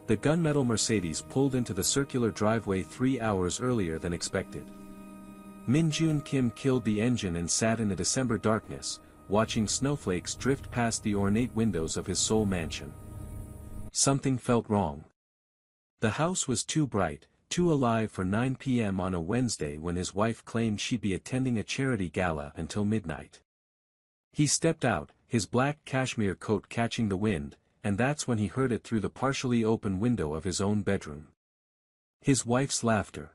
The gunmetal Mercedes pulled into the circular driveway 3 hours earlier than expected. Min-Jun Kim killed the engine and sat in the December darkness, watching snowflakes drift past the ornate windows of his Seoul mansion. Something felt wrong. The house was too bright, too alive for 9 p.m. on a Wednesday when his wife claimed she'd be attending a charity gala until midnight. He stepped out, his black cashmere coat catching the wind, and that's when he heard it through the partially open window of his own bedroom. His wife's laughter.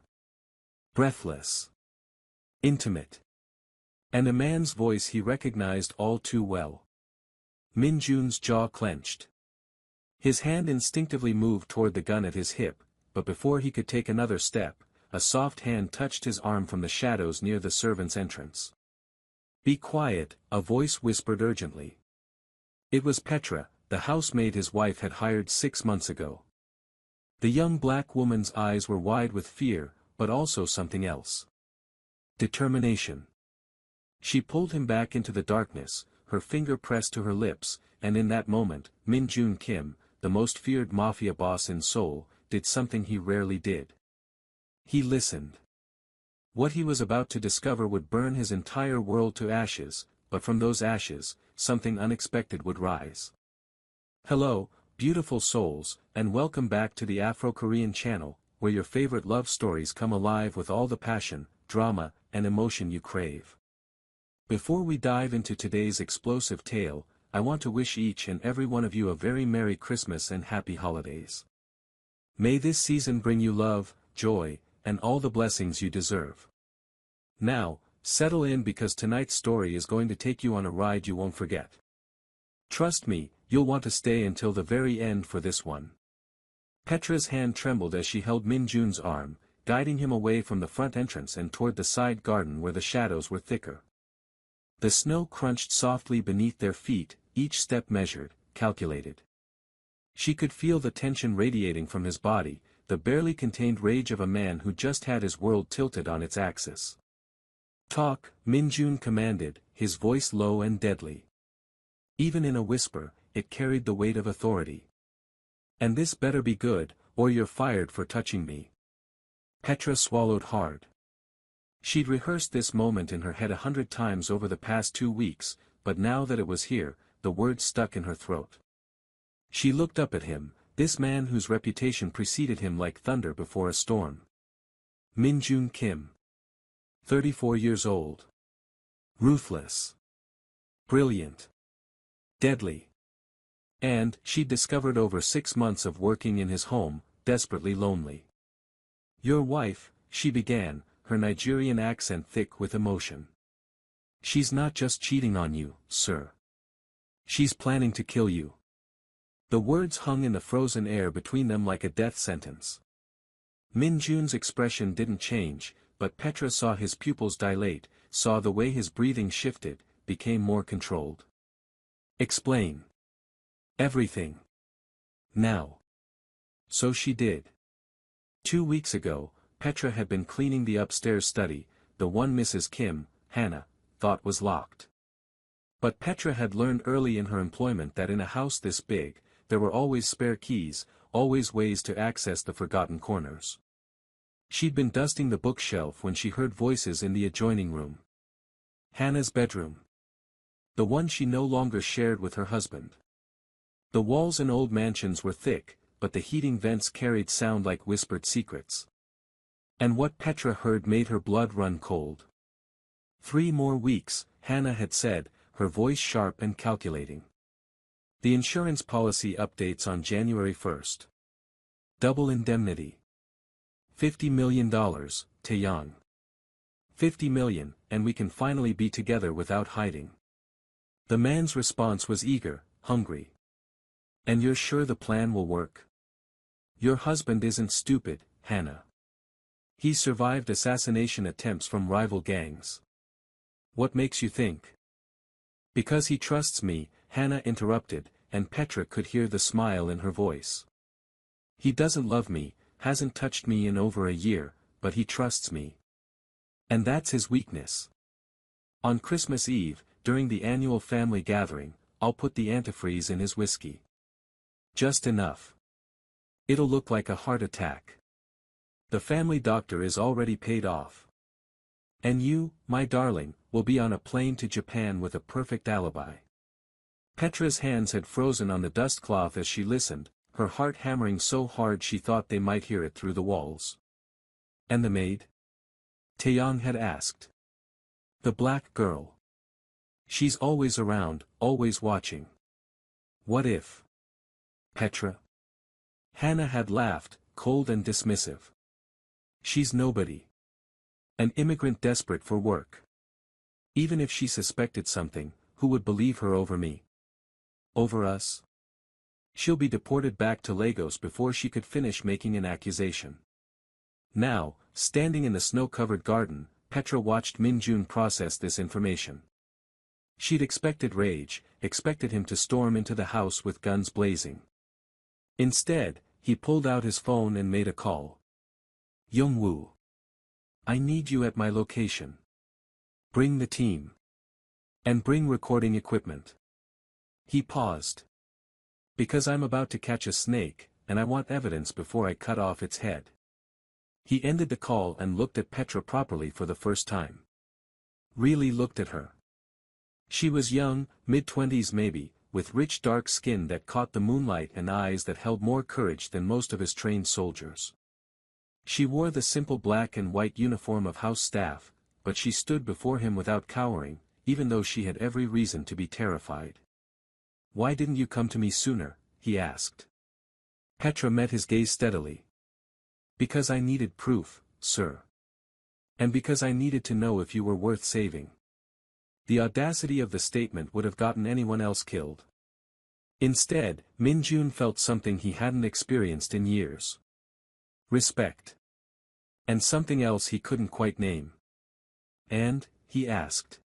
Breathless. Intimate. And a man's voice he recognized all too well. Min-Jun's jaw clenched. His hand instinctively moved toward the gun at his hip, but before he could take another step, a soft hand touched his arm from the shadows near the servants' entrance. "Be quiet," a voice whispered urgently. It was Petra, the housemaid his wife had hired 6 months ago. The young black woman's eyes were wide with fear, but also something else. Determination. She pulled him back into the darkness, her finger pressed to her lips, and in that moment, Min-Jun Kim, the most feared mafia boss in Seoul, did something he rarely did. He listened. What he was about to discover would burn his entire world to ashes, but from those ashes, something unexpected would rise. Hello, beautiful souls, and welcome back to the Afro-Korean channel, where your favorite love stories come alive with all the passion, drama, and emotion you crave. Before we dive into today's explosive tale, I want to wish each and every one of you a very Merry Christmas and Happy Holidays. May this season bring you love, joy, and all the blessings you deserve. Now, settle in because tonight's story is going to take you on a ride you won't forget. Trust me, you'll want to stay until the very end for this one. Petra's hand trembled as she held Min-Jun's arm, guiding him away from the front entrance and toward the side garden where the shadows were thicker. The snow crunched softly beneath their feet, each step measured, calculated. She could feel the tension radiating from his body, the barely contained rage of a man who just had his world tilted on its axis. "Talk," Min-Jun commanded, his voice low and deadly. Even in a whisper, it carried the weight of authority. "And this better be good, or you're fired for touching me." Petra swallowed hard. She'd rehearsed this moment in her head 100 times over the past 2 weeks, but now that it was here, the words stuck in her throat. She looked up at him, this man whose reputation preceded him like thunder before a storm. Min-Jun Kim. 34 years old. Ruthless. Brilliant. Deadly. And, she'd discovered over 6 months of working in his home, desperately lonely. "Your wife," she began, her Nigerian accent thick with emotion. "She's not just cheating on you, sir. She's planning to kill you." The words hung in the frozen air between them like a death sentence. Min-Jun's expression didn't change, but Petra saw his pupils dilate, saw the way his breathing shifted, became more controlled. "Explain. Everything. Now." So she did. 2 weeks ago, Petra had been cleaning the upstairs study, the one Mrs. Kim, Hannah, thought was locked. But Petra had learned early in her employment that in a house this big, there were always spare keys, always ways to access the forgotten corners. She'd been dusting the bookshelf when she heard voices in the adjoining room. Hannah's bedroom. The one she no longer shared with her husband. The walls in old mansions were thick, but the heating vents carried sound like whispered secrets. And what Petra heard made her blood run cold. 3 more weeks, Hannah had said, her voice sharp and calculating. The insurance policy updates on January 1st. Double indemnity. $50 million, Taeyang. 50 million, and we can finally be together without hiding. The man's response was eager, hungry. "And you're sure the plan will work? Your husband isn't stupid, Hannah. He survived assassination attempts from rival gangs. What makes you think?" "Because he trusts me," Hannah interrupted, and Petra could hear the smile in her voice. "He doesn't love me, hasn't touched me in over a year, but he trusts me. And that's his weakness. On Christmas Eve, during the annual family gathering, I'll put the antifreeze in his whiskey. Just enough. It'll look like a heart attack. The family doctor is already paid off. And you, my darling, will be on a plane to Japan with a perfect alibi. Petra's hands had frozen on the dust cloth as she listened, her heart hammering so hard she thought they might hear it through the walls. And the maid? Taeyong had asked. The black girl. She's always around, always watching. What if? Petra? Hannah had laughed, cold and dismissive. She's nobody. An immigrant desperate for work. Even if she suspected something, who would believe her over me? Over us? She'll be deported back to Lagos before she could finish making an accusation. Now, standing in the snow-covered garden, Petra watched Min-jun process this information. She'd expected rage, expected him to storm into the house with guns blazing. Instead, he pulled out his phone and made a call. Young-woo. I need you at my location. Bring the team. And bring recording equipment. He paused. Because I'm about to catch a snake, and I want evidence before I cut off its head. He ended the call and looked at Petra properly for the first time. Really looked at her. She was young, mid-20s maybe, with rich dark skin that caught the moonlight and eyes that held more courage than most of his trained soldiers. She wore the simple black and white uniform of house staff, but she stood before him without cowering, even though she had every reason to be terrified. Why didn't you come to me sooner? He asked. Petra met his gaze steadily. Because I needed proof, sir. And because I needed to know if you were worth saving. The audacity of the statement would have gotten anyone else killed. Instead, Min-jun felt something he hadn't experienced in years. Respect. And something else he couldn't quite name. And, he asked.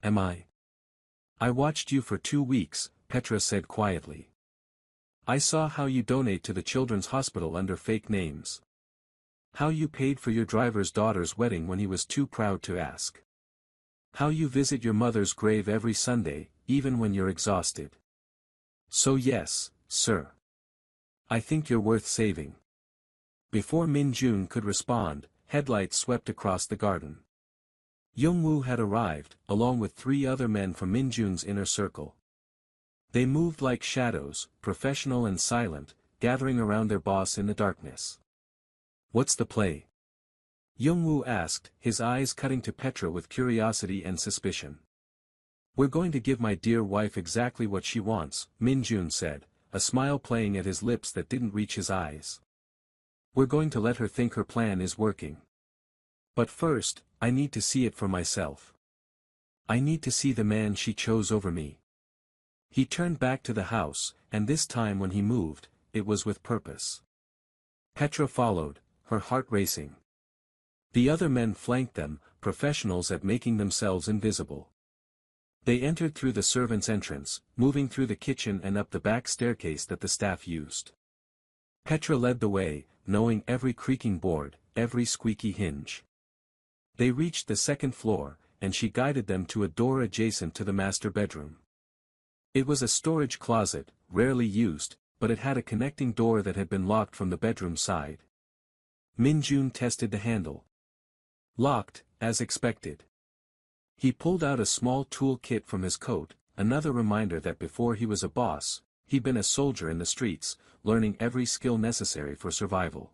Am I? I watched you for 2 weeks, Petra said quietly. I saw how you donate to the children's hospital under fake names. How you paid for your driver's daughter's wedding when he was too proud to ask. How you visit your mother's grave every Sunday, even when you're exhausted. So yes, sir. I think you're worth saving. Before Min-jun could respond, headlights swept across the garden. Young-woo had arrived, along with 3 other men from Min-jun's inner circle. They moved like shadows, professional and silent, gathering around their boss in the darkness. What's the play? Young-woo asked, his eyes cutting to Petra with curiosity and suspicion. We're going to give my dear wife exactly what she wants, Min-jun said, a smile playing at his lips that didn't reach his eyes. We're going to let her think her plan is working. But first, I need to see it for myself. I need to see the man she chose over me. He turned back to the house, and this time when he moved, it was with purpose. Petra followed, her heart racing. The other men flanked them, professionals at making themselves invisible. They entered through the servants' entrance, moving through the kitchen and up the back staircase that the staff used. Petra led the way, knowing every creaking board, every squeaky hinge. They reached the 2nd floor, and she guided them to a door adjacent to the master bedroom. It was a storage closet, rarely used, but it had a connecting door that had been locked from the bedroom side. Min-jun tested the handle. Locked, as expected. He pulled out a small tool kit from his coat, another reminder that before he was a boss, he'd been a soldier in the streets, learning every skill necessary for survival.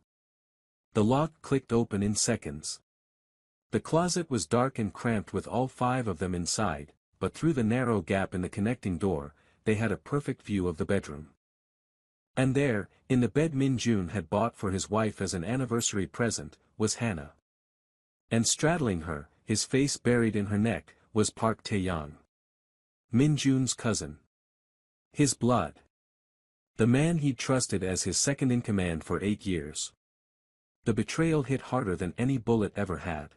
The lock clicked open in seconds. The closet was dark and cramped with all 5 of them inside, but through the narrow gap in the connecting door, they had a perfect view of the bedroom. And there, in the bed Min-jun had bought for his wife as an anniversary present, was Hannah. And straddling her, his face buried in her neck, was Park Taeyong. Min-jun's cousin. His blood. The man he'd trusted as his second-in-command for 8 years. The betrayal hit harder than any bullet ever had.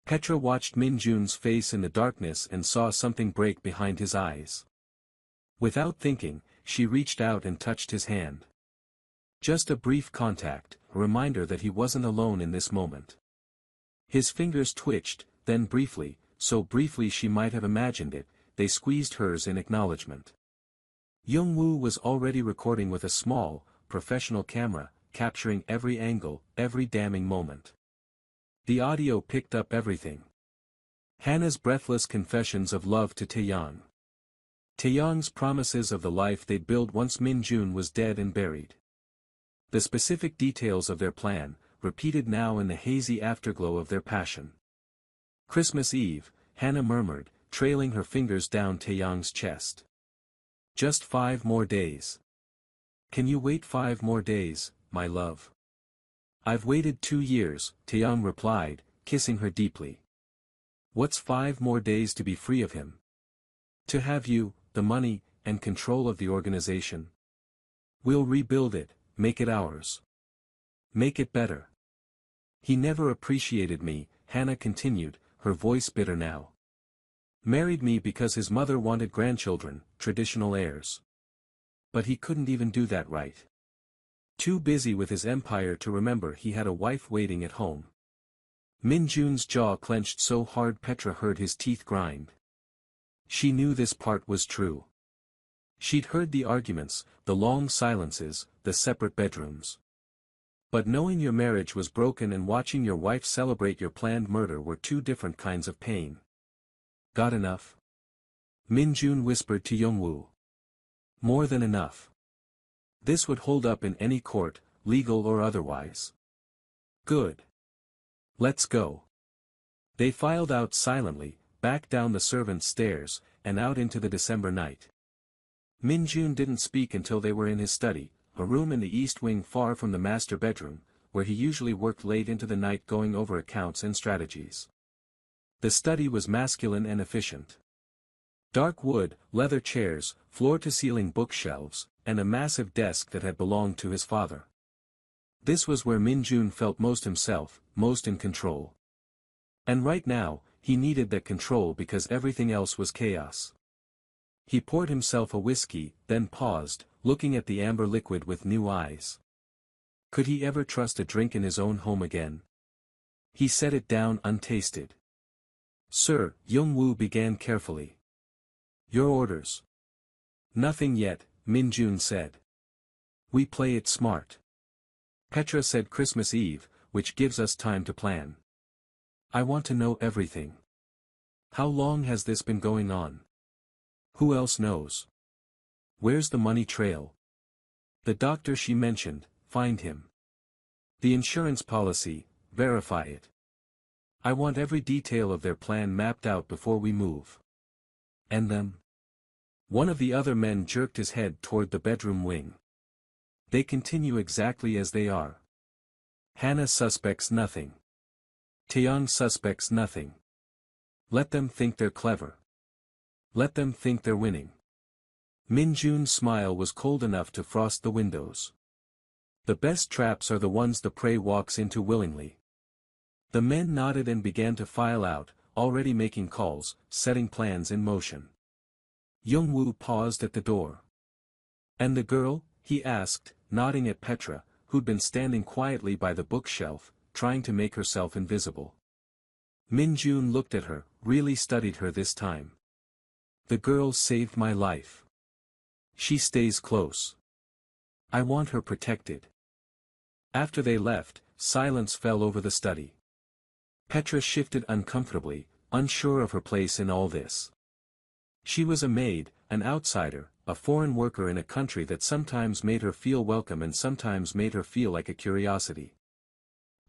Petra watched Min-jun's face in the darkness and saw something break behind his eyes. Without thinking, she reached out and touched his hand. Just a brief contact, a reminder that he wasn't alone in this moment. His fingers twitched, then briefly, so briefly she might have imagined it, they squeezed hers in acknowledgement. Young-woo was already recording with a small, professional camera, capturing every angle, every damning moment. The audio picked up everything. Hannah's breathless confessions of love to Taeyong. Taeyong's promises of the life they'd build once Min-jun was dead and buried. The specific details of their plan, repeated now in the hazy afterglow of their passion. Christmas Eve, Hannah murmured, trailing her fingers down Taeyong's chest. Just 5 more days. Can you wait 5 more days, my love? I've waited 2 years, Taeyong replied, kissing her deeply. What's 5 more days to be free of him? To have you, the money, and control of the organization. We'll rebuild it, make it ours. Make it better. He never appreciated me, Hannah continued, her voice bitter now. Married me because his mother wanted grandchildren, traditional heirs. But he couldn't even do that right. Too busy with his empire to remember he had a wife waiting at home. Min-jun's jaw clenched so hard Petra heard his teeth grind. She knew this part was true. She'd heard the arguments, the long silences, the separate bedrooms. But knowing your marriage was broken and watching your wife celebrate your planned murder were 2 different kinds of pain. Got enough? Min-jun whispered to Young-woo. More than enough. This would hold up in any court, legal or otherwise. Good. Let's go. They filed out silently, back down the servants' stairs, and out into the December night. Min-jun didn't speak until they were in his study, a room in the east wing far from the master bedroom, where he usually worked late into the night going over accounts and strategies. The study was masculine and efficient. Dark wood, leather chairs, floor-to-ceiling bookshelves, and a massive desk that had belonged to his father. This was where Min-jun felt most himself, most in control. And right now, he needed that control because everything else was chaos. He poured himself a whiskey, then paused, looking at the amber liquid with new eyes. Could he ever trust a drink in his own home again? He set it down untasted. Sir, Young-woo began carefully. Your orders. Nothing yet, Min-jun said. We play it smart. Petra said Christmas Eve, which gives us time to plan. I want to know everything. How long has this been going on? Who else knows? Where's the money trail? The doctor she mentioned, find him. The insurance policy, verify it. I want every detail of their plan mapped out before we move. And them? One of the other men jerked his head toward the bedroom wing. They continue exactly as they are. Hannah suspects nothing. Taeyong suspects nothing. Let them think they're clever. Let them think they're winning. Min-jun's smile was cold enough to frost the windows. The best traps are the ones the prey walks into willingly. The men nodded and began to file out, already making calls, setting plans in motion. Young-woo paused at the door. And the girl? He asked, nodding at Petra, who'd been standing quietly by the bookshelf, trying to make herself invisible. Min-jun looked at her, really studied her this time. The girl saved my life. She stays close. I want her protected. After they left, silence fell over the study. Petra shifted uncomfortably, unsure of her place in all this. She was a maid, an outsider, a foreign worker in a country that sometimes made her feel welcome and sometimes made her feel like a curiosity.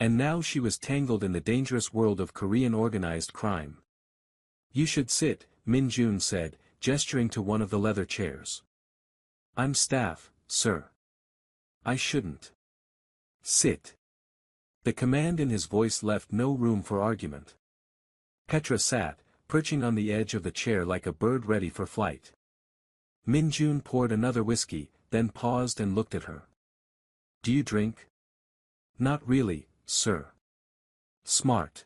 And now she was tangled in the dangerous world of Korean organized crime. You should sit, Min-jun said, gesturing to one of the leather chairs. I'm staff, sir. I shouldn't. Sit. The command in his voice left no room for argument. Petra sat, perching on the edge of the chair like a bird ready for flight. Min-jun poured another whiskey, then paused and looked at her. Do you drink? Not really, sir. Smart.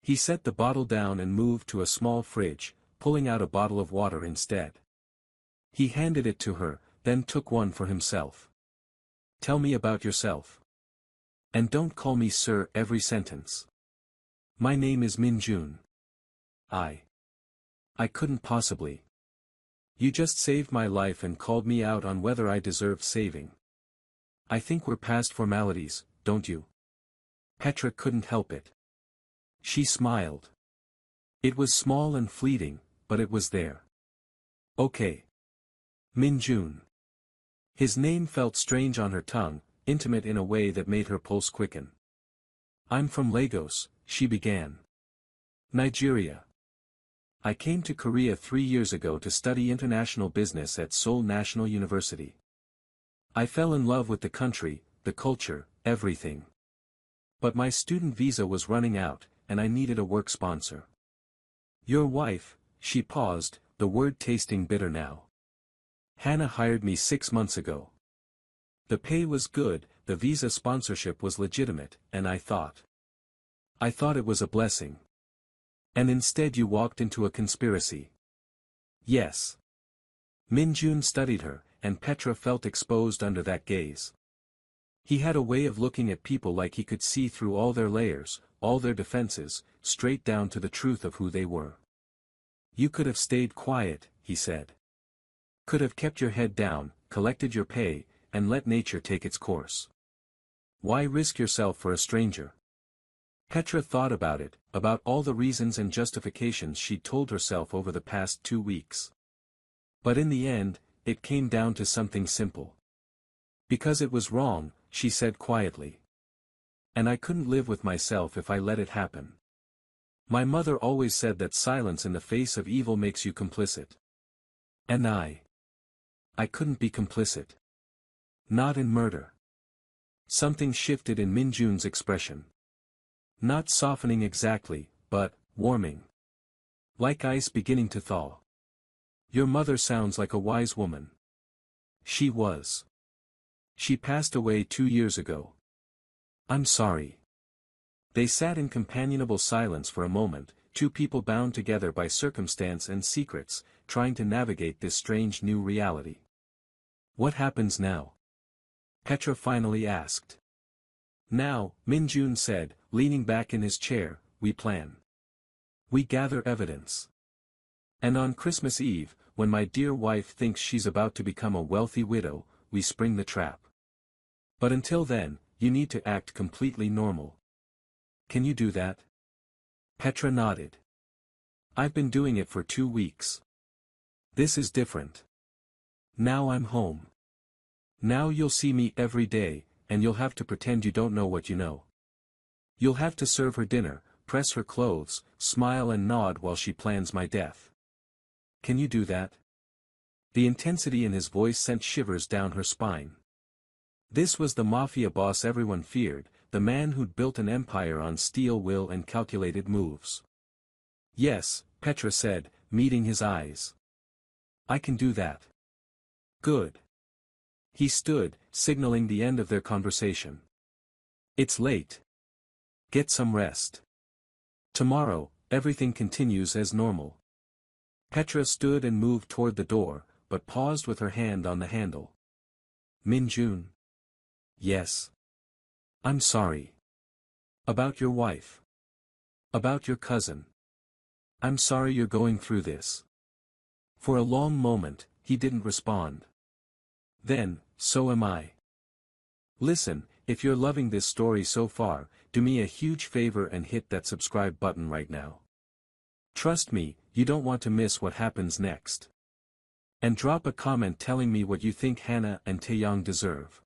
He set the bottle down and moved to a small fridge, pulling out a bottle of water instead. He handed it to her, then took one for himself. Tell me about yourself. And don't call me sir every sentence. My name is Min-jun. I couldn't possibly. You just saved my life and called me out on whether I deserved saving. I think we're past formalities, don't you? Petra couldn't help it. She smiled. It was small and fleeting, but it was there. Okay. Min-jun. His name felt strange on her tongue, intimate in a way that made her pulse quicken. I'm from Lagos, she began. Nigeria. I came to Korea 3 years ago to study international business at Seoul National University. I fell in love with the country, the culture, everything. But my student visa was running out, and I needed a work sponsor. Your wife, she paused, the word tasting bitter now. Hannah hired me 6 months ago. The pay was good, the visa sponsorship was legitimate, and I thought it was a blessing. And instead you walked into a conspiracy. Yes. Min-jun studied her, and Petra felt exposed under that gaze. He had a way of looking at people like he could see through all their layers, all their defenses, straight down to the truth of who they were. You could have stayed quiet, he said. Could have kept your head down, collected your pay, and let nature take its course. Why risk yourself for a stranger? Petra thought about it, about all the reasons and justifications she'd told herself over the past 2 weeks. But in the end, it came down to something simple. Because it was wrong, she said quietly. And I couldn't live with myself if I let it happen. My mother always said that silence in the face of evil makes you complicit. And I couldn't be complicit. Not in murder. Something shifted in Min-jun's expression. Not softening exactly, but warming. Like ice beginning to thaw. Your mother sounds like a wise woman. She was. She passed away 2 years ago. I'm sorry. They sat in companionable silence for a moment, two people bound together by circumstance and secrets, trying to navigate this strange new reality. What happens now? Petra finally asked. Now, Min-jun said, leaning back in his chair, we plan. We gather evidence. And on Christmas Eve, when my dear wife thinks she's about to become a wealthy widow, we spring the trap. But until then, you need to act completely normal. Can you do that? Petra nodded. I've been doing it for 2 weeks. This is different. Now I'm home. Now you'll see me every day, and you'll have to pretend you don't know what you know. You'll have to serve her dinner, press her clothes, smile and nod while she plans my death. Can you do that? The intensity in his voice sent shivers down her spine. This was the mafia boss everyone feared, the man who'd built an empire on steel will and calculated moves. Yes, Petra said, meeting his eyes. I can do that. Good. He stood, signaling the end of their conversation. It's late. Get some rest. Tomorrow, everything continues as normal. Petra stood and moved toward the door, but paused with her hand on the handle. Min-jun. Yes. I'm sorry. About your wife. About your cousin. I'm sorry you're going through this. For a long moment, he didn't respond. Then, so am I. Listen, if you're loving this story so far, do me a huge favor and hit that subscribe button right now. Trust me, you don't want to miss what happens next. And drop a comment telling me what you think Hannah and Taeyong deserve.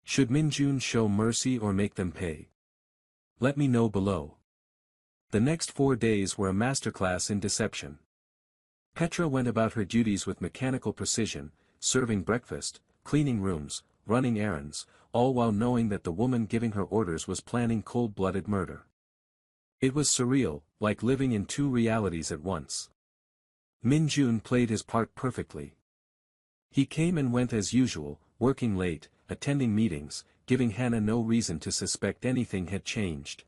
Should Min-jun show mercy or make them pay? Let me know below. The next 4 days were a masterclass in deception. Petra went about her duties with mechanical precision, serving breakfast, cleaning rooms, running errands, all while knowing that the woman giving her orders was planning cold-blooded murder. It was surreal, like living in 2 realities at once. Min-jun played his part perfectly. He came and went as usual, working late, attending meetings, giving Hannah no reason to suspect anything had changed.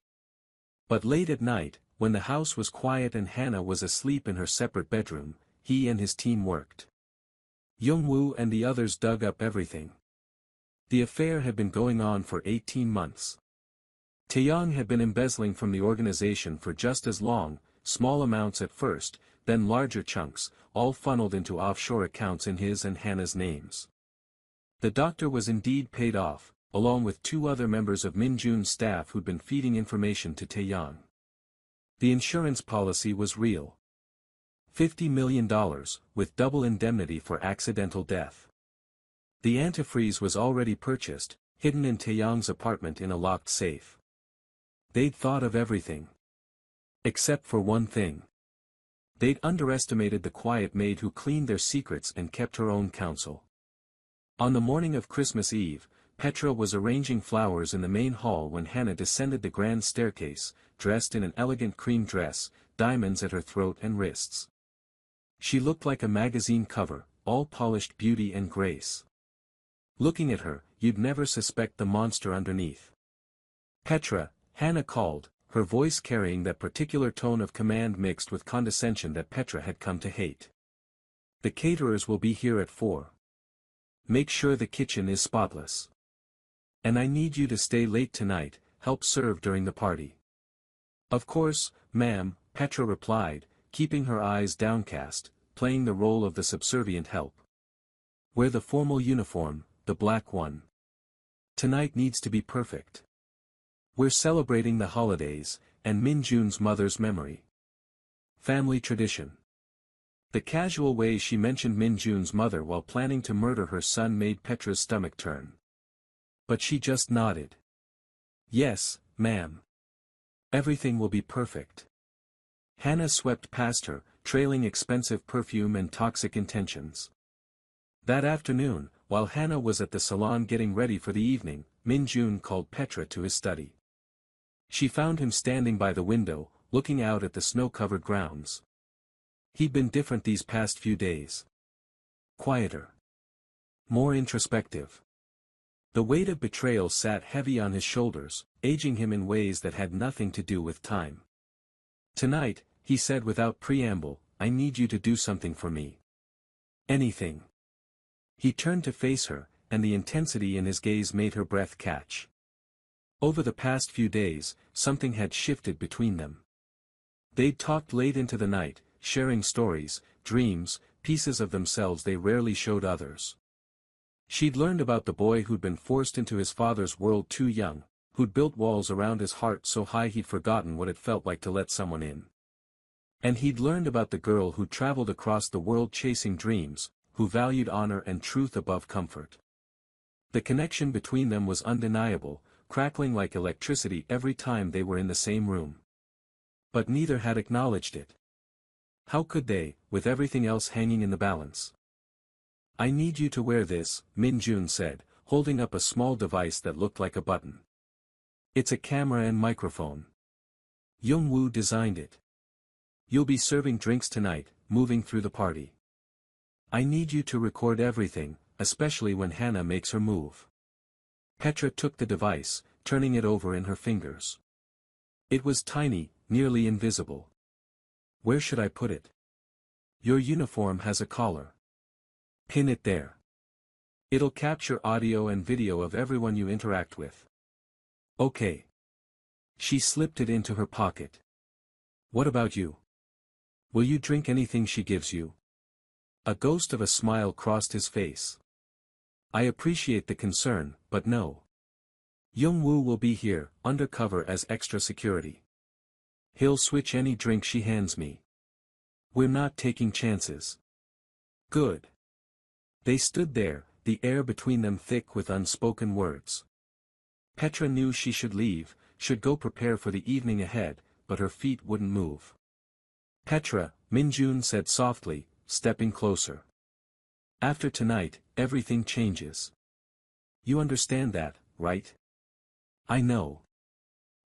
But late at night, when the house was quiet and Hannah was asleep in her separate bedroom, he and his team worked. Young-woo and the others dug up everything. The affair had been going on for 18 months. Taeyong had been embezzling from the organization for just as long, small amounts at first, then larger chunks, all funneled into offshore accounts in his and Hannah's names. The doctor was indeed paid off, along with two other members of Min Jun's staff who'd been feeding information to Taeyang. The insurance policy was real. $50 million, with double indemnity for accidental death. The antifreeze was already purchased, hidden in Taeyang's apartment in a locked safe. They'd thought of everything. Except for one thing. They'd underestimated the quiet maid who cleaned their secrets and kept her own counsel. On the morning of Christmas Eve, Petra was arranging flowers in the main hall when Hannah descended the grand staircase, dressed in an elegant cream dress, diamonds at her throat and wrists. She looked like a magazine cover, all polished beauty and grace. Looking at her, you'd never suspect the monster underneath. Petra, Hannah called, her voice carrying that particular tone of command mixed with condescension that Petra had come to hate. The caterers will be here at 4. Make sure the kitchen is spotless. And I need you to stay late tonight, help serve during the party. Of course, ma'am, Petra replied, keeping her eyes downcast, playing the role of the subservient help. Wear the formal uniform, the black one. Tonight needs to be perfect. We're celebrating the holidays, and Min Jun's mother's memory. Family tradition. The casual way she mentioned Min Jun's mother while planning to murder her son made Petra's stomach turn. But she just nodded. Yes, ma'am. Everything will be perfect. Hannah swept past her, trailing expensive perfume and toxic intentions. That afternoon, while Hannah was at the salon getting ready for the evening, Min Jun called Petra to his study. She found him standing by the window, looking out at the snow-covered grounds. He'd been different these past few days. Quieter. More introspective. The weight of betrayal sat heavy on his shoulders, aging him in ways that had nothing to do with time. Tonight, he said without preamble, I need you to do something for me. Anything. He turned to face her, and the intensity in his gaze made her breath catch. Over the past few days, something had shifted between them. They'd talked late into the night, sharing stories, dreams, pieces of themselves they rarely showed others. She'd learned about the boy who'd been forced into his father's world too young, who'd built walls around his heart so high he'd forgotten what it felt like to let someone in. And he'd learned about the girl who traveled across the world chasing dreams, who valued honor and truth above comfort. The connection between them was undeniable, crackling like electricity every time they were in the same room. But neither had acknowledged it. How could they, with everything else hanging in the balance? I need you to wear this, Min Jun said, holding up a small device that looked like a button. It's a camera and microphone. Young-woo designed it. You'll be serving drinks tonight, moving through the party. I need you to record everything, especially when Hannah makes her move. Petra took the device, turning it over in her fingers. It was tiny, nearly invisible. Where should I put it? Your uniform has a collar. Pin it there. It'll capture audio and video of everyone you interact with. Okay. She slipped it into her pocket. What about you? Will you drink anything she gives you? A ghost of a smile crossed his face. I appreciate the concern, but no. Young-woo will be here, undercover as extra security. He'll switch any drink she hands me. We're not taking chances. Good. They stood there, the air between them thick with unspoken words. Petra knew she should leave, should go prepare for the evening ahead, but her feet wouldn't move. Petra, Min Jun said softly, stepping closer. After tonight, everything changes. You understand that, right? I know.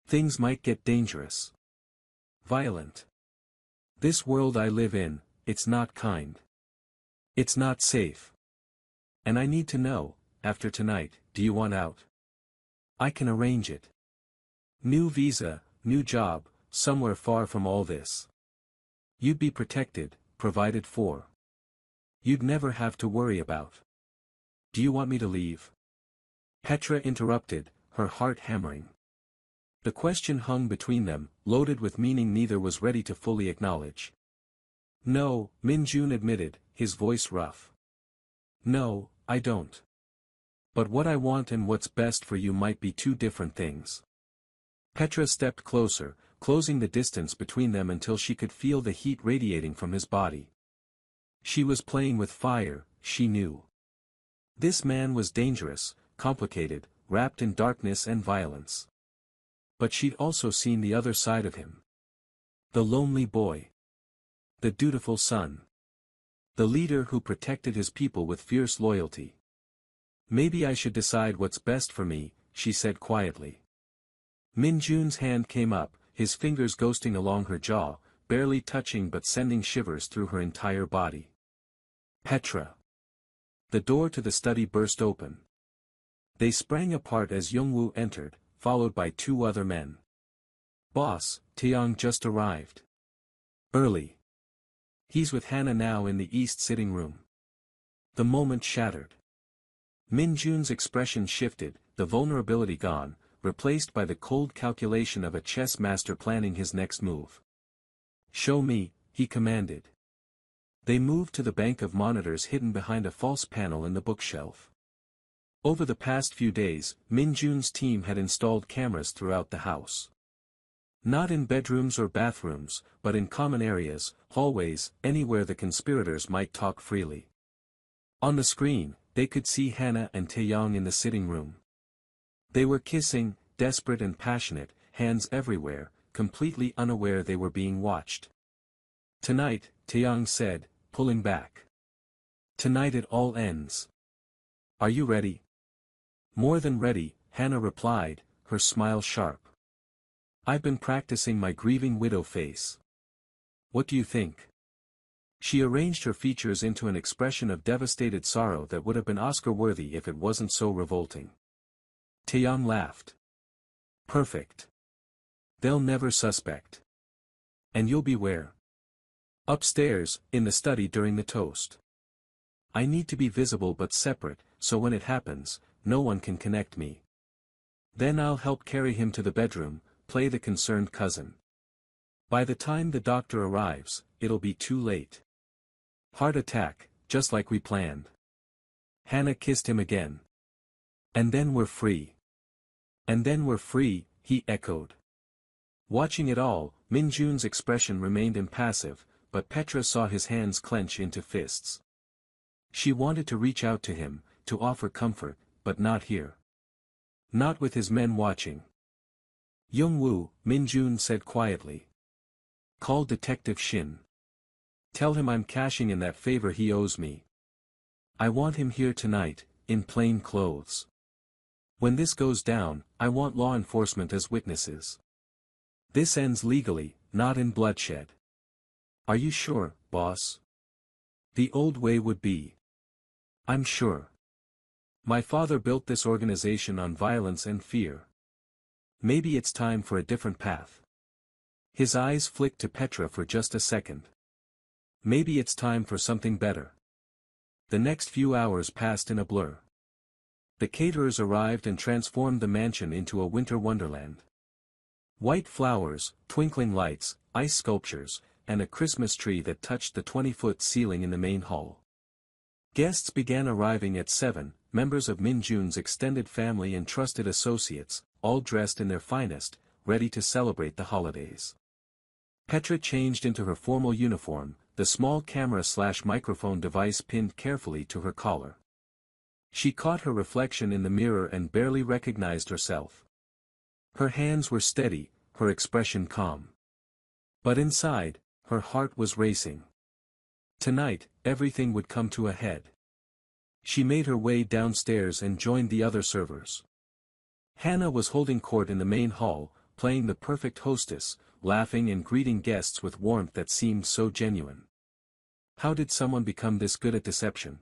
Things might get dangerous. Violent. This world I live in, it's not kind. It's not safe. And I need to know, after tonight, do you want out? I can arrange it. New visa, new job, somewhere far from all this. You'd be protected, provided for. You'd never have to worry about. Do you want me to leave? Petra interrupted, her heart hammering. The question hung between them, loaded with meaning neither was ready to fully acknowledge. No, Min Jun admitted, his voice rough. No, I don't. But what I want and what's best for you might be two different things. Petra stepped closer, closing the distance between them until she could feel the heat radiating from his body. She was playing with fire, she knew. This man was dangerous, complicated, wrapped in darkness and violence. But she'd also seen the other side of him. The lonely boy. The dutiful son. The leader who protected his people with fierce loyalty. Maybe I should decide what's best for me, she said quietly. Min Jun's hand came up, his fingers ghosting along her jaw, barely touching but sending shivers through her entire body. Petra. The door to the study burst open. They sprang apart as Youngwoo entered, followed by two other men. Boss, Taeyong just arrived. Early. He's with Hannah now in the east sitting room. The moment shattered. Min Jun's expression shifted, the vulnerability gone, replaced by the cold calculation of a chess master planning his next move. Show me, he commanded. They moved to the bank of monitors hidden behind a false panel in the bookshelf. Over the past few days, Min Jun's team had installed cameras throughout the house. Not in bedrooms or bathrooms, but in common areas, hallways, anywhere the conspirators might talk freely. On the screen, they could see Hannah and Taeyong in the sitting room. They were kissing, desperate and passionate, hands everywhere, completely unaware they were being watched. Tonight, Taeyong said, pulling back. Tonight it all ends. Are you ready? More than ready, Hannah replied, her smile sharp. I've been practicing my grieving widow face. What do you think? She arranged her features into an expression of devastated sorrow that would have been Oscar-worthy if it wasn't so revolting. Taeyong laughed. Perfect. They'll never suspect. And you'll be where? Upstairs, in the study during the toast. I need to be visible but separate, so when it happens, no one can connect me. Then I'll help carry him to the bedroom, play the concerned cousin. By the time the doctor arrives, it'll be too late. Heart attack, just like we planned. Hannah kissed him again. And then we're free. And then we're free, he echoed. Watching it all, Min Jun's expression remained impassive, but Petra saw his hands clench into fists. She wanted to reach out to him, to offer comfort, but not here. Not with his men watching. Youngwoo, Min Jun said quietly. Call Detective Shin. Tell him I'm cashing in that favor he owes me. I want him here tonight, in plain clothes. When this goes down, I want law enforcement as witnesses. This ends legally, not in bloodshed. Are you sure, boss? The old way would be. I'm sure. My father built this organization on violence and fear. Maybe it's time for a different path. His eyes flicked to Petra for just a second. Maybe it's time for something better. The next few hours passed in a blur. The caterers arrived and transformed the mansion into a winter wonderland. White flowers, twinkling lights, ice sculptures, and a Christmas tree that touched the 20-foot ceiling in the main hall. Guests began arriving at 7, members of Min Jun's extended family and trusted associates, all dressed in their finest, ready to celebrate the holidays. Petra changed into her formal uniform, the small camera/microphone device pinned carefully to her collar. She caught her reflection in the mirror and barely recognized herself. Her hands were steady, her expression calm. But inside, her heart was racing. Tonight, everything would come to a head. She made her way downstairs and joined the other servers. Hannah was holding court in the main hall, playing the perfect hostess, laughing and greeting guests with warmth that seemed so genuine. How did someone become this good at deception?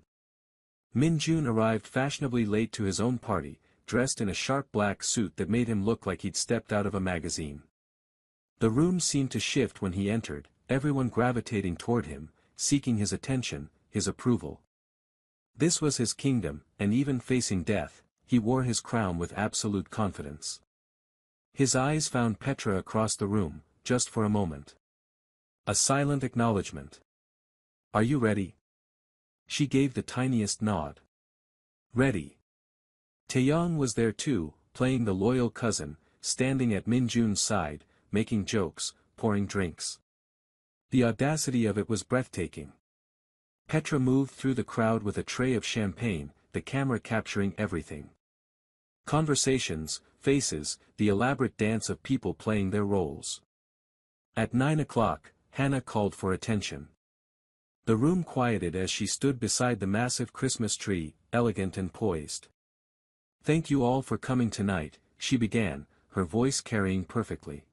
Min Jun arrived fashionably late to his own party, dressed in a sharp black suit that made him look like he'd stepped out of a magazine. The room seemed to shift when he entered, everyone gravitating toward him, seeking his attention, his approval. This was his kingdom, and even facing death, he wore his crown with absolute confidence. His eyes found Petra across the room, just for a moment. A silent acknowledgement. Are you ready? She gave the tiniest nod. Ready. Taeyong was there too, playing the loyal cousin, standing at Minjun's side, making jokes, pouring drinks. The audacity of it was breathtaking. Petra moved through the crowd with a tray of champagne, the camera capturing everything. Conversations, faces, the elaborate dance of people playing their roles. At 9 o'clock, Hannah called for attention. The room quieted as she stood beside the massive Christmas tree, elegant and poised. "Thank you all for coming tonight," she began, her voice carrying perfectly.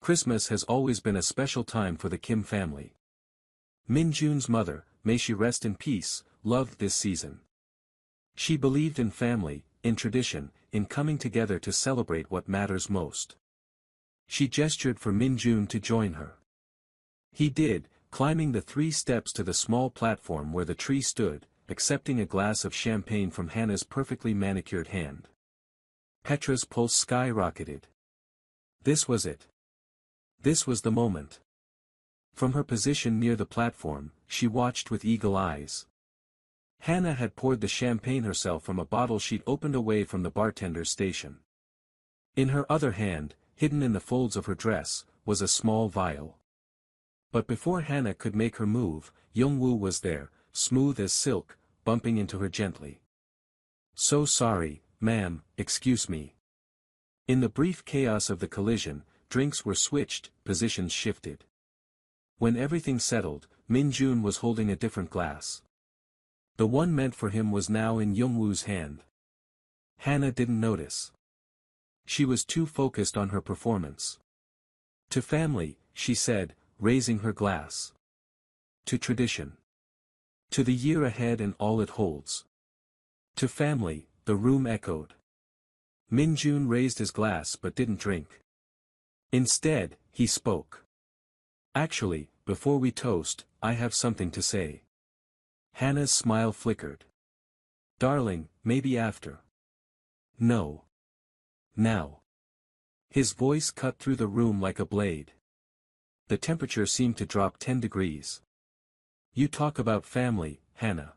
Christmas has always been a special time for the Kim family. Minjun's mother, may she rest in peace, loved this season. She believed in family, in tradition, in coming together to celebrate what matters most. She gestured for Minjun to join her. He did, climbing the 3 steps to the small platform where the tree stood, accepting a glass of champagne from Hannah's perfectly manicured hand. Petra's pulse skyrocketed. This was it. This was the moment. From her position near the platform, she watched with eagle eyes. Hannah had poured the champagne herself from a bottle she'd opened away from the bartender's station. In her other hand, hidden in the folds of her dress, was a small vial. But before Hannah could make her move, Youngwoo was there, smooth as silk, bumping into her gently. "So sorry, ma'am, excuse me." In the brief chaos of the collision, drinks were switched, positions shifted. When everything settled, Minjun was holding a different glass. The one meant for him was now in Youngwoo's hand. Hannah didn't notice. She was too focused on her performance. "To family," she said, raising her glass. "To tradition. To the year ahead and all it holds." "To family," the room echoed. Minjun raised his glass but didn't drink. Instead, he spoke. "Actually, before we toast, I have something to say." Hannah's smile flickered. "Darling, maybe after." "No. Now." His voice cut through the room like a blade. The temperature seemed to drop 10 degrees. "You talk about family, Hannah.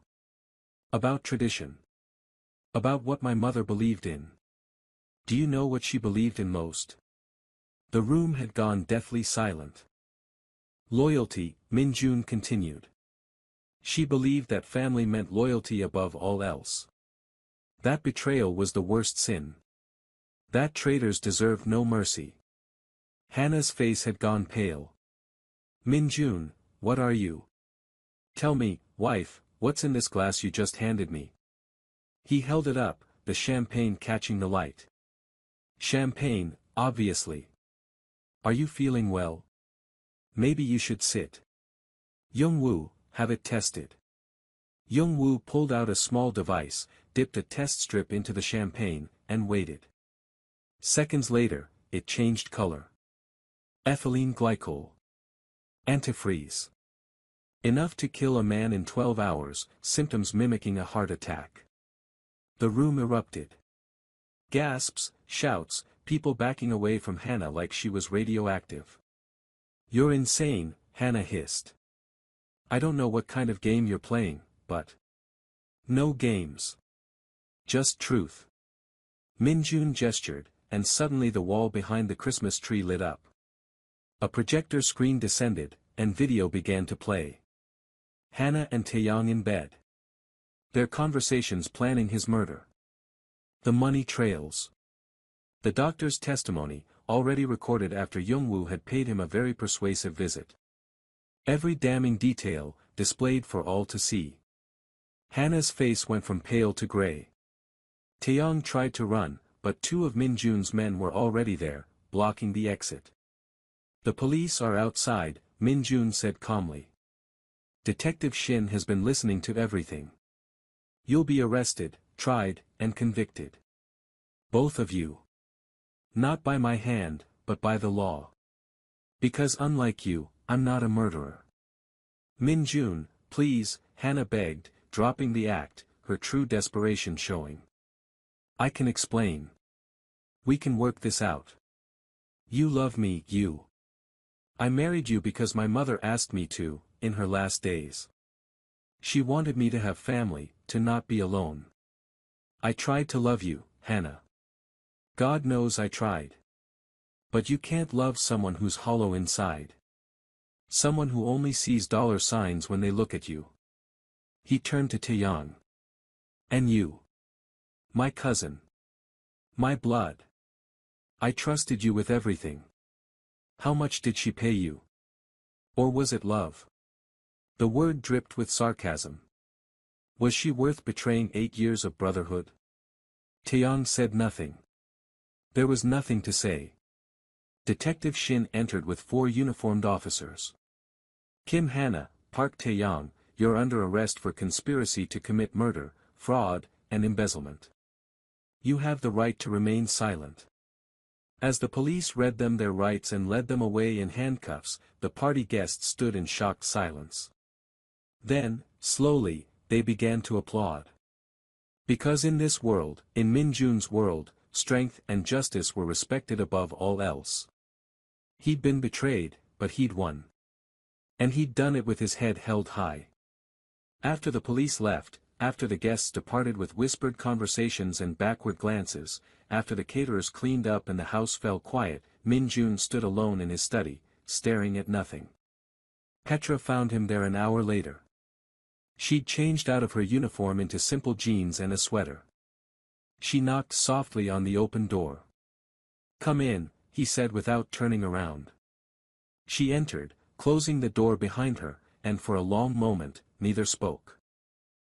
About tradition. About what my mother believed in. Do you know what she believed in most?" The room had gone deathly silent. "Loyalty," Minjun continued. "She believed that family meant loyalty above all else. That betrayal was the worst sin. That traitors deserved no mercy." Hannah's face had gone pale. "Minjun, what are you? Tell me, wife, what's in this glass you just handed me?" He held it up, the champagne catching the light. "Champagne, obviously. Are you feeling well? Maybe you should sit. Youngwoo, have it tested." Youngwoo pulled out a small device, dipped a test strip into the champagne, and waited. Seconds later, it changed color. Ethylene glycol. Antifreeze. Enough to kill a man in 12 hours, symptoms mimicking a heart attack. The room erupted. Gasps, shouts, people backing away from Hannah like she was radioactive. "You're insane," Hannah hissed. "I don't know what kind of game you're playing, but..." "No games. Just truth." Minjun gestured, and suddenly the wall behind the Christmas tree lit up. A projector screen descended, and video began to play. Hannah and Taeyong in bed. Their conversations planning his murder. The money trails. The doctor's testimony, already recorded after Youngwoo had paid him a very persuasive visit. Every damning detail, displayed for all to see. Hannah's face went from pale to gray. Taeyong tried to run, but 2 of Minjun's men were already there, blocking the exit. "The police are outside," Minjun said calmly. "Detective Shin has been listening to everything. You'll be arrested, tried, and convicted. Both of you. Not by my hand, but by the law. Because unlike you, I'm not a murderer." "Minjun, please," Hannah begged, dropping the act, her true desperation showing. "I can explain. We can work this out. You love me, you. I married you because my mother asked me to, in her last days. She wanted me to have family, to not be alone. I tried to love you, Hannah. God knows I tried. But you can't love someone who's hollow inside. Someone who only sees dollar signs when they look at you. He turned to Taeyong. And you? My cousin. My blood. I trusted you with everything. How much did she pay you? Or was it love? The word dripped with sarcasm. Was she worth betraying 8 years of brotherhood? Taeyong said nothing. There was nothing to say. Detective Shin entered with 4 uniformed officers. Kim Hannah, Park Taeyong, you're under arrest for conspiracy to commit murder, fraud, and embezzlement. You have the right to remain silent. As the police read them their rights and led them away in handcuffs, the party guests stood in shocked silence. Then, slowly, they began to applaud. Because in this world, in Min Jun's world, strength and justice were respected above all else. He'd been betrayed, but he'd won. And he'd done it with his head held high. After the police left, after the guests departed with whispered conversations and backward glances, after the caterers cleaned up and the house fell quiet, Min Jun stood alone in his study, staring at nothing. Petra found him there an hour later. She'd changed out of her uniform into simple jeans and a sweater. She knocked softly on the open door. Come in, he said without turning around. She entered, closing the door behind her, and for a long moment, neither spoke.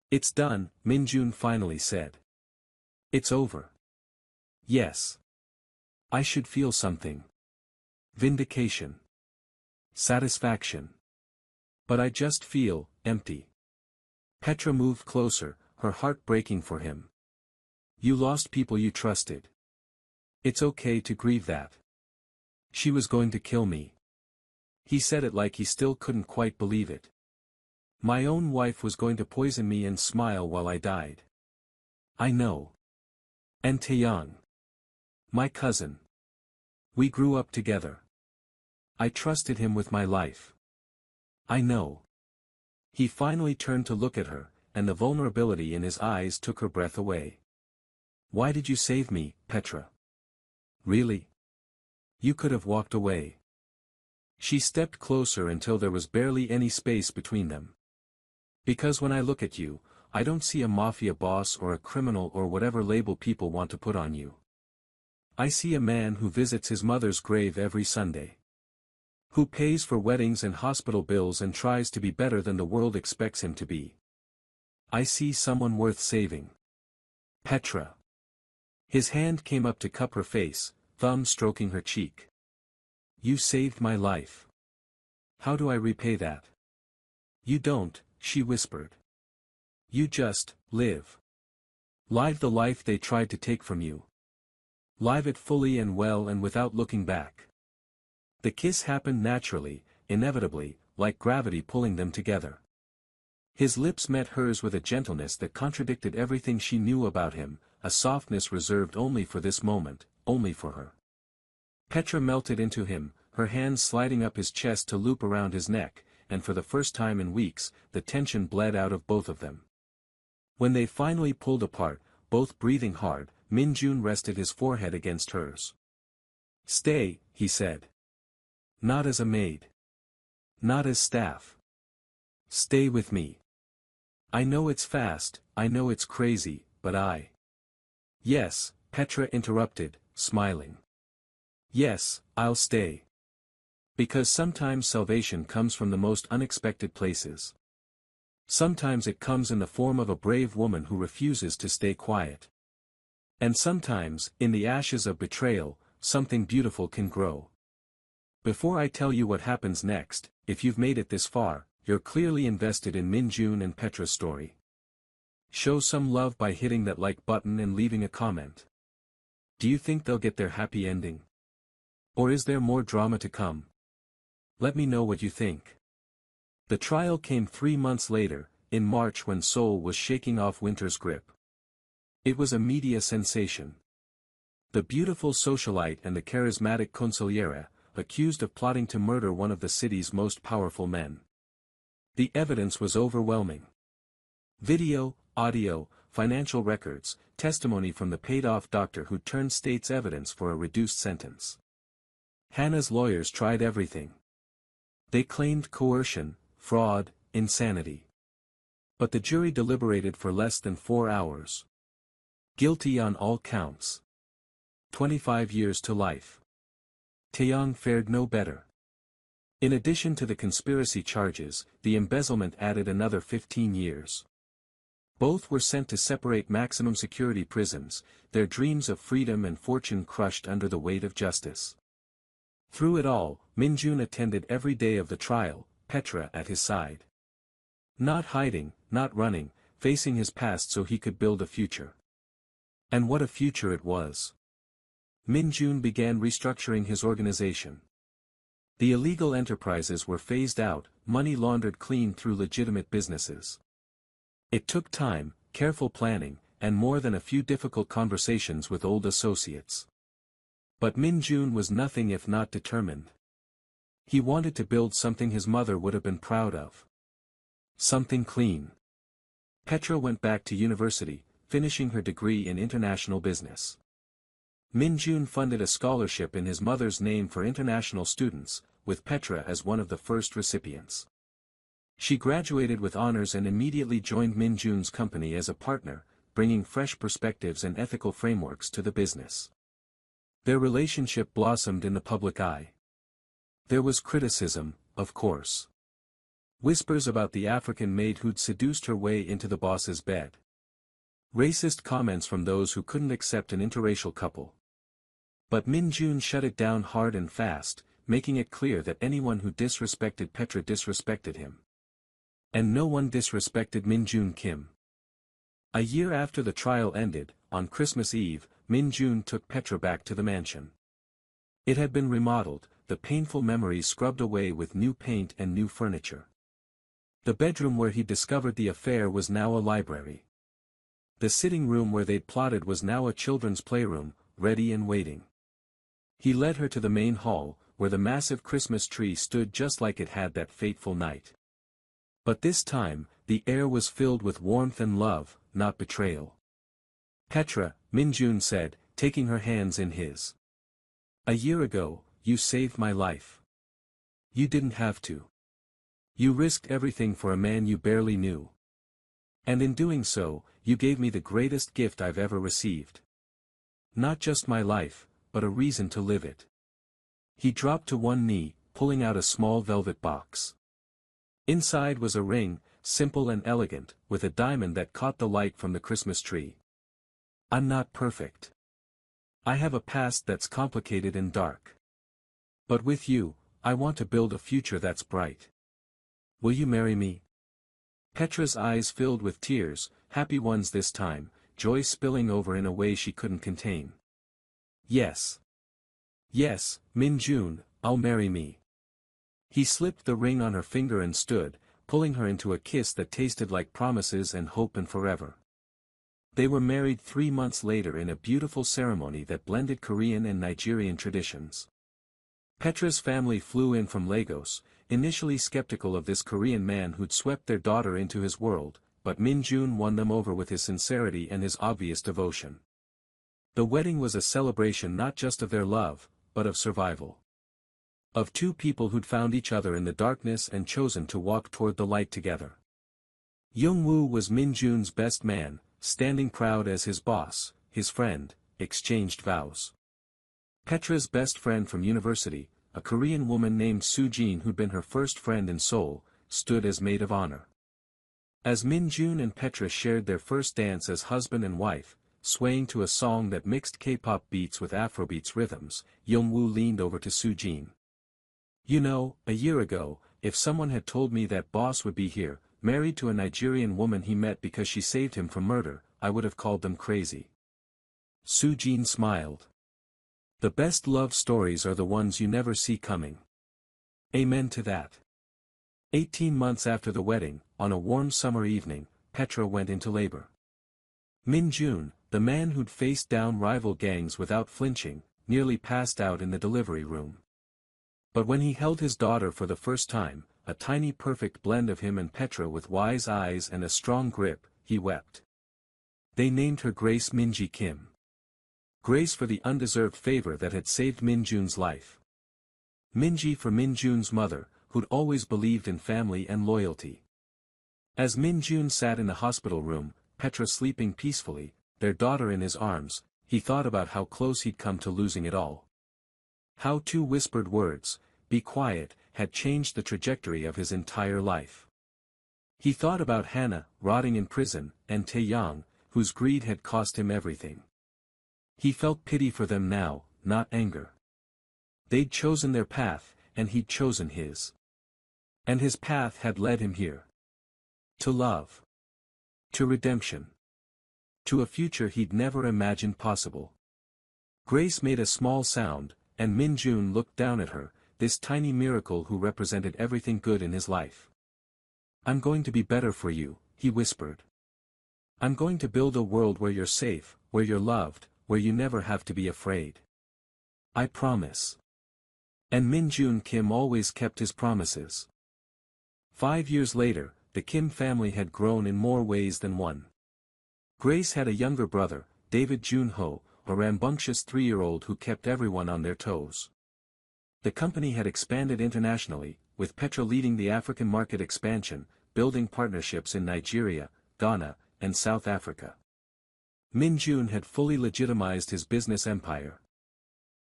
It's done, Min Jun finally said. It's over. Yes. I should feel something. Vindication. Satisfaction. But I just feel empty. Petra moved closer, her heart breaking for him. You lost people you trusted. It's okay to grieve that. She was going to kill me. He said it like he still couldn't quite believe it. My own wife was going to poison me and smile while I died. I know. And Taeyong. My cousin. We grew up together. I trusted him with my life. I know. He finally turned to look at her, and the vulnerability in his eyes took her breath away. Why did you save me, Petra? Really? You could have walked away. She stepped closer until there was barely any space between them. Because when I look at you, I don't see a mafia boss or a criminal or whatever label people want to put on you. I see a man who visits his mother's grave every Sunday. Who pays for weddings and hospital bills and tries to be better than the world expects him to be. I see someone worth saving. Petra. His hand came up to cup her face, thumb stroking her cheek. You saved my life. How do I repay that? You don't, she whispered. You just, live. Live the life they tried to take from you. Live it fully and well and without looking back. The kiss happened naturally, inevitably, like gravity pulling them together. His lips met hers with a gentleness that contradicted everything she knew about him, a softness reserved only for this moment, only for her. Petra melted into him, her hands sliding up his chest to loop around his neck, and for the first time in weeks, the tension bled out of both of them. When they finally pulled apart, both breathing hard, Min Jun rested his forehead against hers. Stay, he said. Not as a maid. Not as staff. Stay with me. I know it's fast, I know it's crazy, but I... Yes, Petra interrupted, smiling. Yes, I'll stay. Because sometimes salvation comes from the most unexpected places. Sometimes it comes in the form of a brave woman who refuses to stay quiet. And sometimes, in the ashes of betrayal, something beautiful can grow. Before I tell you what happens next, if you've made it this far, you're clearly invested in Min Jun and Petra's story. Show some love by hitting that like button and leaving a comment. Do you think they'll get their happy ending? Or is there more drama to come? Let me know what you think. The trial came 3 months later, in March when Seoul was shaking off winter's grip. It was a media sensation. The beautiful socialite and the charismatic consigliere, accused of plotting to murder one of the city's most powerful men. The evidence was overwhelming. Video, audio, financial records, testimony from the paid-off doctor who turned state's evidence for a reduced sentence. Hannah's lawyers tried everything. They claimed coercion, fraud, insanity. But the jury deliberated for less than 4 hours. Guilty on all counts. 25 years to life. Taeyong fared no better. In addition to the conspiracy charges, the embezzlement added another 15 years. Both were sent to separate maximum security prisons, their dreams of freedom and fortune crushed under the weight of justice. Through it all, Min-jun attended every day of the trial, Petra at his side. Not hiding, not running, facing his past so he could build a future. And what a future it was. Min-jun began restructuring his organization. The illegal enterprises were phased out, money laundered clean through legitimate businesses. It took time, careful planning, and more than a few difficult conversations with old associates. But Min-jun was nothing if not determined. He wanted to build something his mother would have been proud of. Something clean. Petra went back to university, finishing her degree in international business. Min-jun funded a scholarship in his mother's name for international students, with Petra as one of the first recipients. She graduated with honors and immediately joined Min-jun's company as a partner, bringing fresh perspectives and ethical frameworks to the business. Their relationship blossomed in the public eye. There was criticism, of course. Whispers about the African maid who'd seduced her way into the boss's bed. Racist comments from those who couldn't accept an interracial couple. But Min-jun shut it down hard and fast, making it clear that anyone who disrespected Petra disrespected him. And no one disrespected Min-jun Kim. A year after the trial ended, on Christmas Eve, Min-jun took Petra back to the mansion. It had been remodeled, the painful memories scrubbed away with new paint and new furniture. The bedroom where he discovered the affair was now a library. The sitting room where they'd plotted was now a children's playroom, ready and waiting. He led her to the main hall, where the massive Christmas tree stood just like it had that fateful night. But this time, the air was filled with warmth and love, not betrayal. Petra, Min-jun said, taking her hands in his. A year ago, you saved my life. You didn't have to. You risked everything for a man you barely knew. And in doing so, you gave me the greatest gift I've ever received. Not just my life, but a reason to live it. He dropped to one knee, pulling out a small velvet box. Inside was a ring, simple and elegant, with a diamond that caught the light from the Christmas tree. I'm not perfect. I have a past that's complicated and dark. But with you, I want to build a future that's bright. Will you marry me? Petra's eyes filled with tears, happy ones this time, joy spilling over in a way she couldn't contain. Yes. Yes, Min-jun, I'll marry me. He slipped the ring on her finger and stood, pulling her into a kiss that tasted like promises and hope and forever. They were married 3 months later in a beautiful ceremony that blended Korean and Nigerian traditions. Petra's family flew in from Lagos, initially skeptical of this Korean man who'd swept their daughter into his world, but Min-jun won them over with his sincerity and his obvious devotion. The wedding was a celebration not just of their love, but of survival. Of two people who'd found each other in the darkness and chosen to walk toward the light together. Young-woo was Min-jun's best man, standing proud as his boss, his friend, exchanged vows. Petra's best friend from university, a Korean woman named Soo-jin who'd been her first friend in Seoul, stood as maid of honor. As Min-jun and Petra shared their first dance as husband and wife, swaying to a song that mixed K-pop beats with Afrobeats rhythms, Young-woo leaned over to Soo-jin. You know, a year ago, if someone had told me that boss would be here, married to a Nigerian woman he met because she saved him from murder, I would have called them crazy. Soo-jin smiled. The best love stories are the ones you never see coming. Amen to that. 18 months after the wedding, on a warm summer evening, Petra went into labor. Min-jun, the man who'd faced down rival gangs without flinching, nearly passed out in the delivery room. But when he held his daughter for the first time, a tiny perfect blend of him and Petra with wise eyes and a strong grip, he wept. They named her Grace Minji Kim. Grace for the undeserved favor that had saved Minjun's life. Minji for Minjun's mother, who'd always believed in family and loyalty. As Minjun sat in the hospital room, Petra sleeping peacefully, their daughter in his arms, he thought about how close he'd come to losing it all. How two whispered words, "Be quiet," had changed the trajectory of his entire life. He thought about Hannah, rotting in prison, and Taeyang, whose greed had cost him everything. He felt pity for them now, not anger. They'd chosen their path, and he'd chosen his. And his path had led him here. To love. To redemption. To a future he'd never imagined possible. Grace made a small sound, and Minjun looked down at her, this tiny miracle who represented everything good in his life. "I'm going to be better for you," he whispered. "I'm going to build a world where you're safe, where you're loved, where you never have to be afraid. I promise." And Minjun Kim always kept his promises. 5 years later, the Kim family had grown in more ways than one. Grace had a younger brother, David Junho, a rambunctious 3-year-old who kept everyone on their toes. The company had expanded internationally, with Petra leading the African market expansion, building partnerships in Nigeria, Ghana, and South Africa. Minjun had fully legitimized his business empire.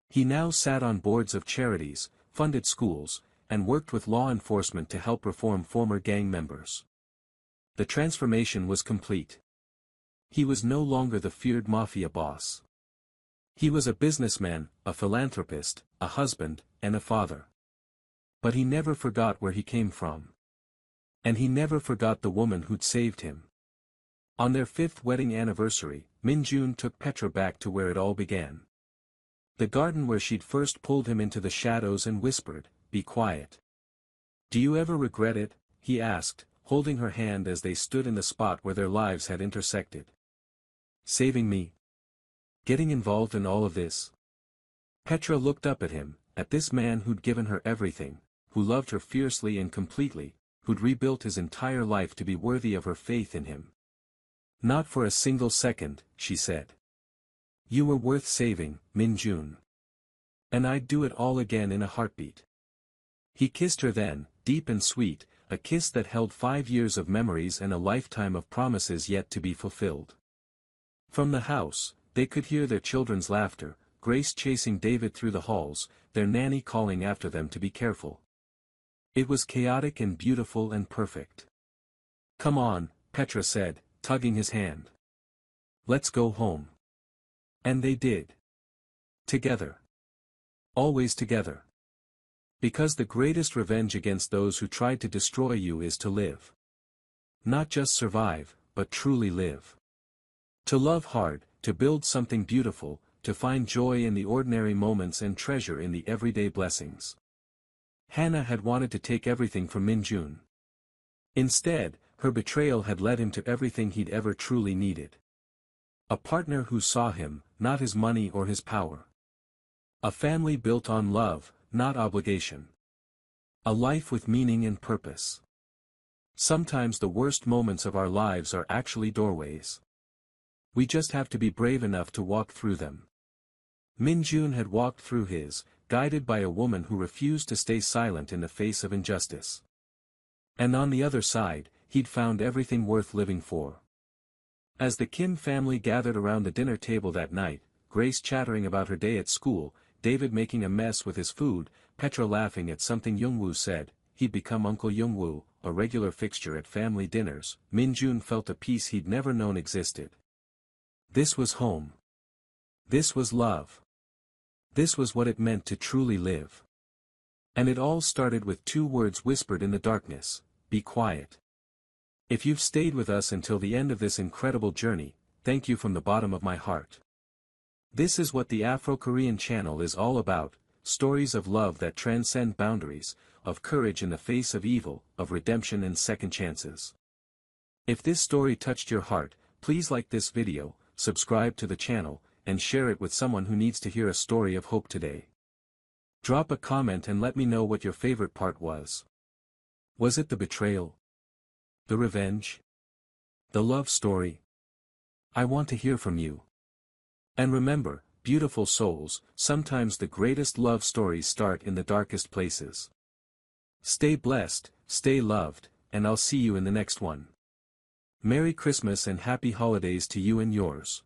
He now sat on boards of charities, funded schools, and worked with law enforcement to help reform former gang members. The transformation was complete. He was no longer the feared mafia boss. He was a businessman, a philanthropist, a husband, and a father. But he never forgot where he came from. And he never forgot the woman who'd saved him. On their 5th wedding anniversary, Minjun took Petra back to where it all began. The garden where she'd first pulled him into the shadows and whispered, "Be quiet." "Do you ever regret it?" he asked, holding her hand as they stood in the spot where their lives had intersected. "Saving me? Getting involved in all of this?" Petra looked up at him, at this man who'd given her everything, who loved her fiercely and completely, who'd rebuilt his entire life to be worthy of her faith in him. "Not for a single second," she said. "You were worth saving, Minjun. And I'd do it all again in a heartbeat." He kissed her then, deep and sweet, a kiss that held 5 years of memories and a lifetime of promises yet to be fulfilled. From the house, they could hear their children's laughter, Grace chasing David through the halls, their nanny calling after them to be careful. It was chaotic and beautiful and perfect. "Come on," Petra said, tugging his hand. "Let's go home." And they did. Together. Always together. Because the greatest revenge against those who tried to destroy you is to live. Not just survive, but truly live. To love hard, to build something beautiful, to find joy in the ordinary moments and treasure in the everyday blessings. Hannah had wanted to take everything from Minjun. Instead, her betrayal had led him to everything he'd ever truly needed. A partner who saw him, not his money or his power. A family built on love, not obligation. A life with meaning and purpose. Sometimes the worst moments of our lives are actually doorways. We just have to be brave enough to walk through them. Minjun had walked through his, guided by a woman who refused to stay silent in the face of injustice. And on the other side, he'd found everything worth living for. As the Kim family gathered around the dinner table that night, Grace chattering about her day at school, David making a mess with his food, Petra laughing at something Youngwoo said, he'd become Uncle Youngwoo, a regular fixture at family dinners, Minjun felt a peace he'd never known existed. This was home. This was love. This was what it meant to truly live. And it all started with 2 words whispered in the darkness, "Be quiet." If you've stayed with us until the end of this incredible journey, thank you from the bottom of my heart. This is what the Afro-Korean channel is all about, stories of love that transcend boundaries, of courage in the face of evil, of redemption and second chances. If this story touched your heart, please like this video, subscribe to the channel, and share it with someone who needs to hear a story of hope today. Drop a comment and let me know what your favorite part was. Was it the betrayal? The revenge? The love story? I want to hear from you. And remember, beautiful souls, sometimes the greatest love stories start in the darkest places. Stay blessed, stay loved, and I'll see you in the next one. Merry Christmas and happy holidays to you and yours.